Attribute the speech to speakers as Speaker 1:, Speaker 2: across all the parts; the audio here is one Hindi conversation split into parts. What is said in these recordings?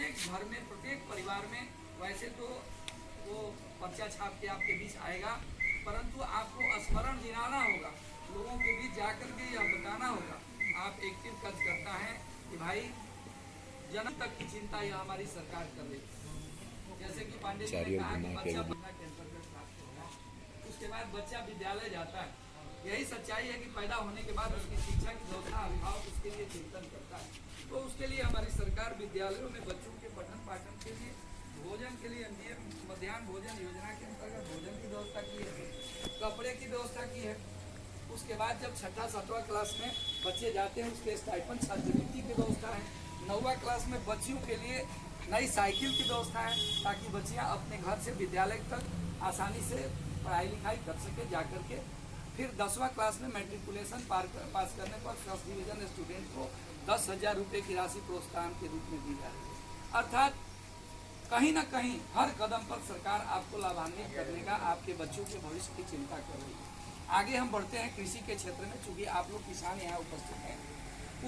Speaker 1: प्रत्येक घर में, प्रत्येक परिवार में वैसे तो वो पर्चा छाप के आपके बीच आएगा, परंतु आपको स्मरण दिलाना होगा, लोगों के बीच जाकर के यह बताना होगा। आप एक्टिव कर्ज करता है कि भाई जन्म तक की चिंता यह हमारी सरकार कर रही है। जैसे कि पांडे जी ने कहा कि बच्चा पढ़ना के अंतर्गत प्राप्त होगा, उसके बाद बच्चा विद्यालय जाता है। यही सच्चाई है कि पैदा होने के बाद उसकी शिक्षा की व्यवस्था अभिभावक उसके लिए चिंतन करता है। तो उसके लिए हमारी सरकार विद्यालयों में बच्चों के पठन पाठन के लिए, भोजन के लिए मध्याह्न भोजन योजना के अंतर्गत भोजन की व्यवस्था की है, कपड़े की व्यवस्था की है। उसके बाद जब छठा 7वां क्लास में बच्चे जाते हैं उसके स्टाइपेंड छात्रवृत्ति की व्यवस्था है। 9वां क्लास में बच्चियों के लिए नई साइकिल की व्यवस्था है, ताकि बच्चियां अपने घर से विद्यालय तक आसानी से पढ़ाई लिखाई कर सके जा करके। फिर 10वां क्लास में मैट्रिकुलेशन पास करने पर फर्स्ट डिवीजन स्टूडेंट को 10,000 रुपये की राशि प्रोत्साहन के रूप में दी जा रही है। अर्थात कहीं ना कहीं हर कदम पर सरकार आपको लाभान्वित करने का, आपके बच्चों के भविष्य की चिंता कर रही है। आगे हम बढ़ते हैं कृषि के क्षेत्र में, चूंकि आप लोग किसान यहाँ उपस्थित हैं,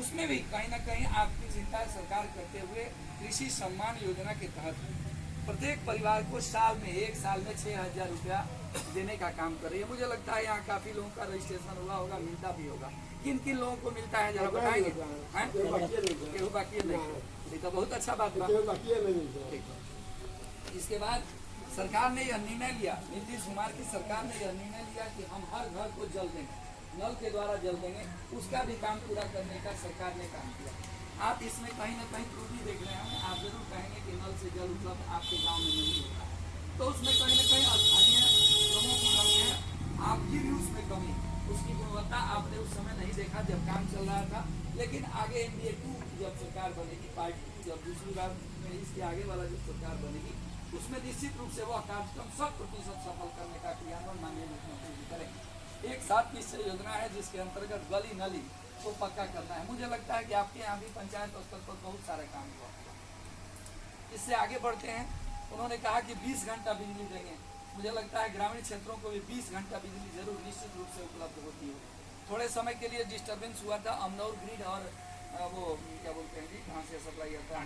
Speaker 1: उसमें भी कहीं ना कहीं आपकी चिंता सरकार करते हुए कृषि सम्मान योजना के तहत प्रत्येक परिवार को साल में 6,000 रुपया देने का काम कर रही है। मुझे लगता है यहाँ काफी लोगों का रजिस्ट्रेशन हुआ होगा, मिलता भी होगा। किन किन लोगों को मिलता है जरा बताएंगे? केहू बाकी नहीं, तो बहुत अच्छा बात है। इसके बाद सरकार ने यह निर्णय लिया, नीतीश कुमार की सरकार ने यह निर्णय लिया कि हम हर घर को जल देंगे, नल के द्वारा जल देंगे। उसका भी काम पूरा करने का सरकार ने काम किया। आप इसमें कहीं ना कहीं त्रुटि देख रहे हैं। आप जरूर कहेंगे कि नल से जल उपलब्ध आपके गांव में नहीं होता है, तो उसमें कहीं ना कहीं स्थानीय लोगों की कमी है, आपकी भी उसमें कमी है। उसकी गुणवत्ता आपने उस समय नहीं देखा जब काम चल रहा था, लेकिन आगे NDA 2 जब सरकार बनेगी, पार्टी जब दूसरी बार में इसके आगे वाला जो सरकार बनेगी, उसमें निश्चित रूप से वह कार्यक्रम 100% सफल करने का क्रियान्वयन माननीय मुख्यमंत्री जी करेंगे। एक 7 निश्चय योजना है जिसके अंतर्गत गली नली को पक्का करना है। मुझे लगता है कि आपके यहाँ भी पंचायत स्तर पर बहुत सारा काम हुआ। इससे आगे बढ़ते हैं, उन्होंने कहा कि 20 घंटा बिजली देंगे। मुझे लगता है ग्रामीण क्षेत्रों को भी 20 घंटा बिजली जरूर निश्चित रूप से उपलब्ध होती है। थोड़े समय के लिए डिस्टर्बेंस हुआ था अमनौर ग्रिड और वो क्या बोलते हैं जी, कहाँ से सप्लाई होता है,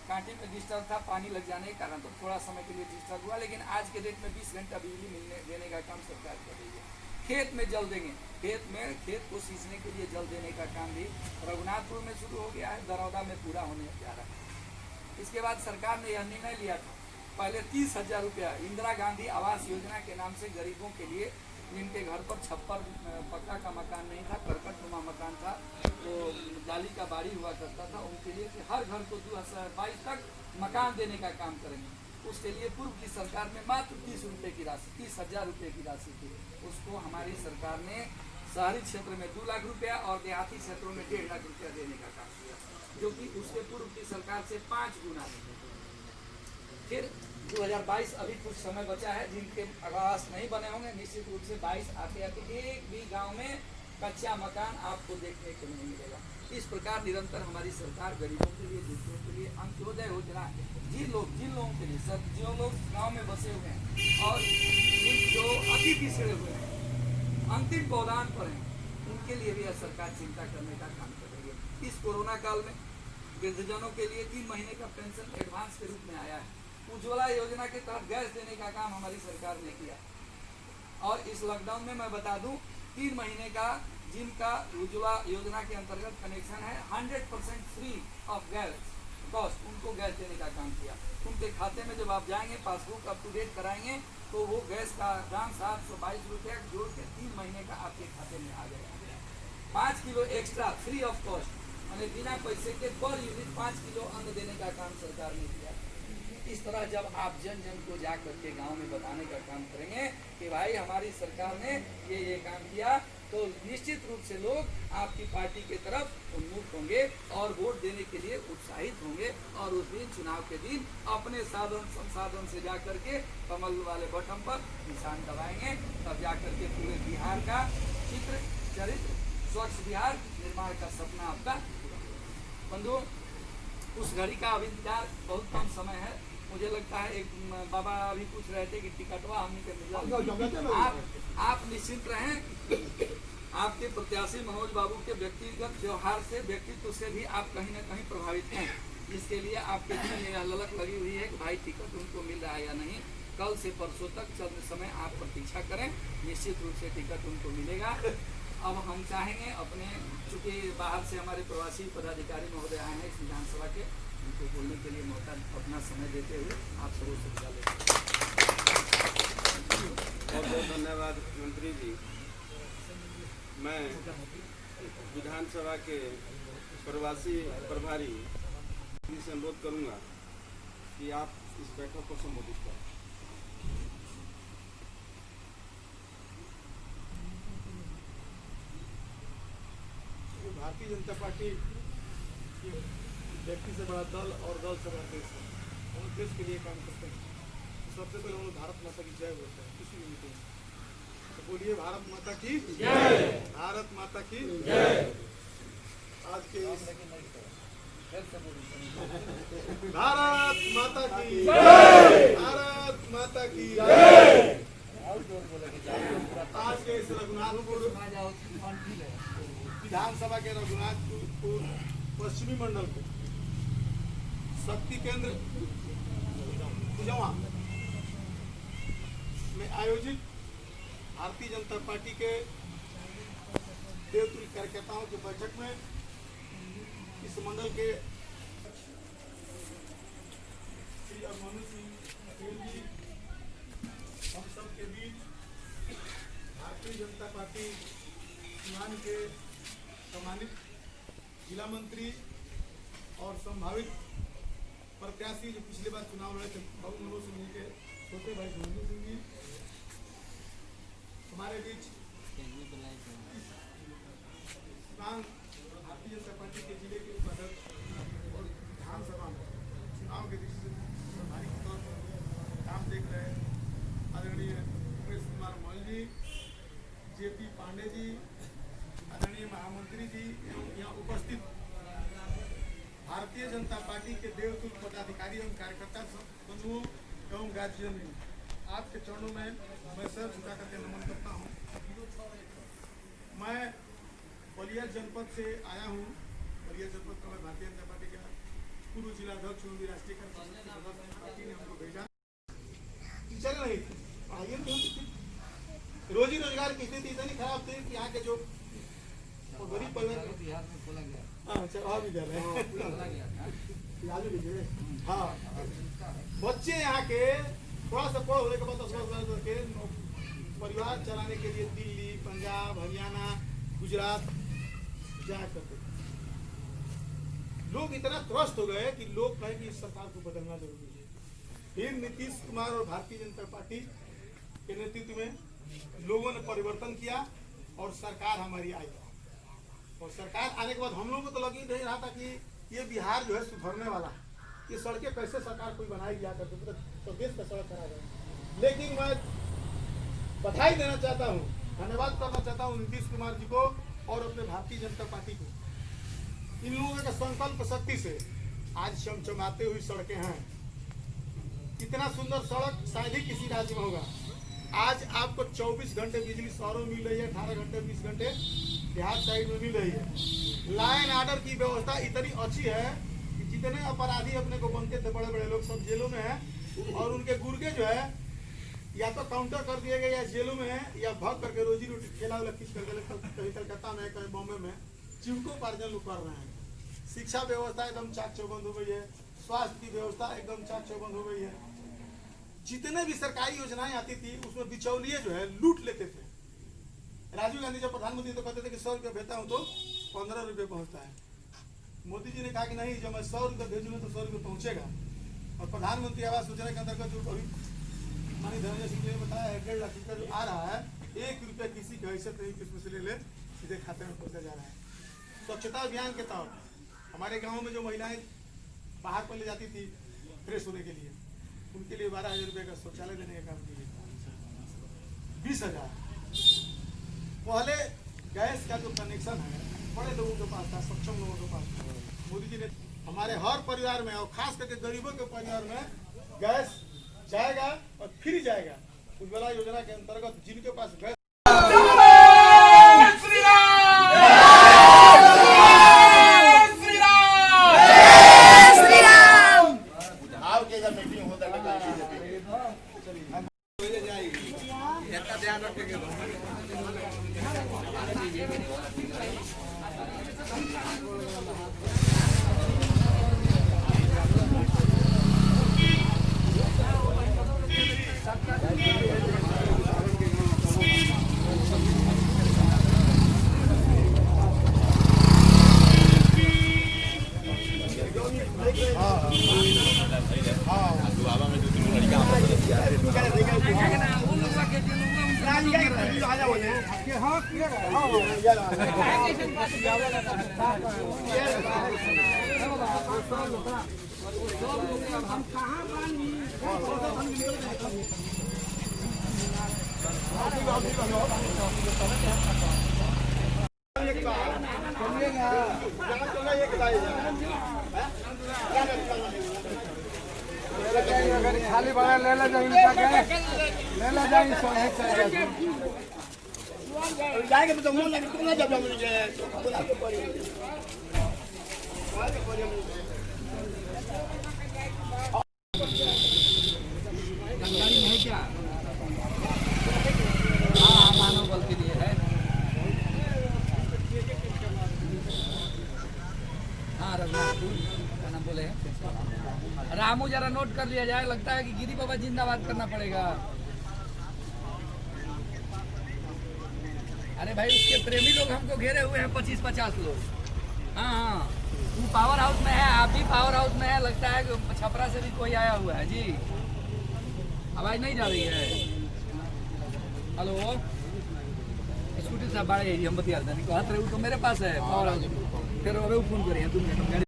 Speaker 1: कांटी में डिस्टर्ब था, पानी लग जाने के कारण, तो थोड़ा समय के लिए डिस्टर्ब हुआ। लेकिन आज के डेट में 20 घंटा बिजली देने का काम सरकार कर रही है। खेत में जल देंगे, खेत को सींचने के लिए जल देने का काम भी रघुनाथपुर में शुरू हो गया है, दरौदा में पूरा होने जा रहा है। इसके बाद सरकार ने यह निर्णय लिया था, पहले 30,000 रुपया इंदिरा गांधी आवास योजना के नाम से गरीबों के लिए, जिनके घर पर छप्पर पक्का का मकान नहीं था, करकटनुमा मकान था, तो जाली का बाड़ी हुआ करता था, उनके लिए कि हर घर को 2022 तक मकान देने का काम करेंगे। उसके लिए पूर्व की सरकार में मात्र 30 रुपये की राशि, 30,000 रुपये की राशि थी। उसको हमारी सरकार ने शहरी क्षेत्र में 2 लाख रुपया और देहाती क्षेत्रों में 1.5 लाख रुपया देने का काम किया, जो कि उसके पूर्व की सरकार से 5 गुना है। फिर 2022 अभी कुछ समय बचा है, जिनके आवास नहीं बने होंगे, निश्चित रूप से 22 आते आते एक भी गांव में कच्चा मकान आपको देखने को नहीं मिलेगा। इस प्रकार निरंतर हमारी सरकार गरीबों के लिए, दूसरों के लिए अंत्योदय योजना, जिन लोगों के लिए, सब जो लोग गांव में बसे हुए हैं और जो अति पिछड़े हुए हैं, अंतिम पौधान पर हैं, उनके लिए भी सरकार चिंता करने का काम कर रही है। इस कोरोना काल में वृद्धजनों के लिए 3 महीने का पेंशन एडवांस के रूप में आया है। उज्ज्वला योजना के तहत गैस देने का काम हमारी सरकार ने किया। और इस लॉकडाउन में मैं बता दूं, 3 महीने का जिनका उज्ज्वला योजना के अंतर्गत कनेक्शन है, 100% फ्री ऑफ गैस कॉस्ट, उनको गैस देने का काम किया। उनके खाते में जब आप जाएंगे, पासबुक अप टू डेट कराएंगे, तो वो गैस का दाम 722 रुपया जोड़ के 3 महीने का आपके खाते में आ जाएगा। 5 kilo extra free of cost, यानी बिना पैसे के पर यूनिट 5 किलो अन्न देने का काम सरकार ने किया। इस तरह जब आप जन जन को जा करके गांव में बताने का काम करेंगे कि भाई हमारी सरकार ने ये काम किया, तो निश्चित रूप से लोग आपकी पार्टी के तरफ उन्मुख होंगे और वोट देने के लिए उत्साहित होंगे। और उस दिन, चुनाव के दिन, अपने साधन संसाधन से जा करके कमल वाले बटन पर निशान दबाएंगे, तब जा करके पूरे बिहार का चरित्र स्वच्छ बिहार निर्माण का सपना आपका। बंधुओं, उस घड़ी का अभी इंतजार बहुत कम समय है। मुझे लगता है एक बाबा अभी पूछ रहे थे कि टिकटवा हमने के आप निश्चिंत रहें। आपके प्रत्याशी मनोज बाबू के व्यक्तिगत व्यवहार से, व्यक्तित्व से भी आप कहीं न कहीं प्रभावित हैं। इसके लिए आपके दिल में यह ललक लगी हुई है कि भाई टिकट उनको मिल रहा है या नहीं। कल से परसों तक चंद समय आप प्रतीक्षा करें, निश्चित रूप से टिकट उनको मिलेगा। अब हम चाहेंगे अपने, चूँकि बाहर से हमारे प्रवासी पदाधिकारी महोदय आए हैं इस विधानसभा के, उनको बोलने के लिए मौका अपना समय देते हुए आप सबों से विदा लेते हैं।
Speaker 2: बहुत बहुत धन्यवाद मंत्री जी। मैं विधानसभा के प्रवासी प्रभारी से अनुरोध करूंगा कि आप इस बैठक को संबोधित करें।
Speaker 3: भारतीय जनता पार्टी व्यक्ति से बड़ा दल और दल से बड़ा देश है। हम देश के लिए काम करते हैं। सबसे पहले हम भारत माता की जय बोलते हैं किसी भी मीटिंग में। तो बोलिए भारत माता की जय, भारत माता की जय। आज के भारत माता की जय, भारत माता की जय। आज के इस रघुनाथपुर विधानसभा के रघुनाथपुर पश्चिमी मंडल को शक्ति केंद्र कुजवा में आयोजित भारतीय जनता पार्टी के देवतुल्य कार्यकर्ताओं की बैठक में इस मंडल के श्री अभिमन्यु सिंह पटेल जी हम सब के बीच भारतीय जनता पार्टी सिवान के सम्मानित जिला मंत्री और संभावित प्रत्याशी जो पिछले बार चुनाव लड़े थे बाबू मनोज सिंह जी के छोटे भाई धर्मेंद्र सिंह जी हमारे बीच भारतीय जनता पार्टी के जिले के उपाध्यक्ष और विधानसभा में चुनाव के दृष्टि से प्रभारी के तौर पर काम देख रहे आदरणीय उमेश कुमार मौल जी, जेपी पांडे जी, आदरणीय महामंत्री जी एवं यहाँ उपस्थित भारतीय जनता पार्टी के देवतुल्य पदाधिकारी एवं कार्यकर्ता बंधुओं एवं गार्जियन, आपके चरणों में मैं सर झुका करके नमन करता हूँ। मैं बलिया जनपद से आया हूँ। बलिया जनपद का मैं भारतीय जनता पार्टी का पूर्व जिला अध्यक्ष हूँ। राष्ट्रीय पार्टी ने हमको भेजा, चल रही थी आगे तो रोजी रोजगार की स्थिति इतनी खराब थी कि यहाँ के जो गरीब परिवार बिहार में खोला गया, हाँ बच्चे यहाँ के थोड़ा सा पढ़ होने के बाद 10 वर्ष के परिवार चलाने के लिए दिल्ली, पंजाब, हरियाणा, गुजरात जाया करते थे। लोग इतना त्रस्त हो गए कि लोग कहे कि इस सरकार को बदलना जरूरी है। फिर नीतीश कुमार और भारतीय जनता पार्टी के नेतृत्व में लोगों ने परिवर्तन किया और सरकार हमारी आई। और सरकार आने के बाद हम लोगों को तो लग ही नहीं रहा था कि ये बिहार जो है सुधरने वाला है, ये सड़कें कैसे सरकार कोई बनाई गया करते तो देश का सड़क करा गया। लेकिन मैं बधाई देना चाहता हूँ, धन्यवाद करना चाहता हूँ नीतीश कुमार जी को और अपने भारतीय जनता पार्टी को। इन लोगों का संकल्प शक्ति से आज चमचमाते हुई सड़कें हैं। इतना सुंदर सड़क शायद ही किसी राज्य में होगा। आज आपको 24 घंटे बिजली शहरों में मिल रही है, 18 घंटे 20 घंटे देहात साइड में मिल रही है। लाइन आर्डर की व्यवस्था इतनी अच्छी है कि जितने अपराधी अपने को बनते थे बड़े बड़े लोग सब जेलों में हैं और उनके गुर्गे जो है या तो काउंटर कर दिए गए या जेलों में है या भाग करके रोजी रोटी खेला वाला खींच करके कहीं कलकत्ता में कहीं बॉम्बे में जीविकोपार्जन लोग कर रहे हैं। शिक्षा व्यवस्था एकदम चाक चौबंद हो गई है, स्वास्थ्य की व्यवस्था एकदम चाक चौबंद हो गई है। जितने भी सरकारी योजनाएं आती थी उसमें बिचौलिए जो है लूट लेते थे। राजीव गांधी जब प्रधानमंत्री तो कहते थे कि 100 रुपये भेजता हूँ तो 15 रुपये पहुँचता है। मोदी जी ने कहा कि नहीं, जब मैं 100 रुपये भेजूंगा तो 100 रुपये पहुँचेगा। और प्रधानमंत्री आवास योजना के अंतर्गत जो अभी माननीय धर्मेंद्र सिंह ने बताया है 1.5 लाख रुपया जो आ रहा है, 1 रुपया किसी की हैसियत नहीं किसमें से ले सीधे खाते में पहुँचा जा रहा है। स्वच्छता अभियान के तहत हमारे गाँव में जो महिलाएं बाहर पर ले जाती थी फ्रेश होने के लिए, उनके लिए 12,000 रुपये का शौचालय देने का काम किया। 20,000 पहले गैस का जो कनेक्शन है बड़े लोगों के पास था, सक्षम लोगों के पास था। मोदी जी ने हमारे हर परिवार में और खास करके गरीबों के परिवार में गैस जाएगा और फ्री जाएगा। उज्ज्वला योजना के अंतर्गत जिनके पास गैस
Speaker 4: श्री
Speaker 1: वो लोग के जो लोग हम कहाँ
Speaker 4: खाली बड़ा ले ला जाएंगे
Speaker 3: जाएंगे तो मुंह लगे तुम ना जब मुझे
Speaker 1: जानकारी नहीं क्या? हाँ मानव बल के लिए है। हाँ रघुनाथपुर क्या नाम बोले हैं? रामू जरा नोट कर लिया जाए, लगता है कि गिरी बाबा जिंदाबाद करना पड़ेगा। अरे भाई उसके प्रेमी लोग हमको घेरे हुए हैं 25-50 लोग। हाँ हाँ तू पावर हाउस में है, आप भी पावर हाउस में है, लगता है कि छपरा से भी कोई आया हुआ है जी। आवाज नहीं जा रही है। हेलो स्कूटी से बाढ़ हम बतिया तो मेरे पास है पावर हाउस, फिर फोन करिए तुम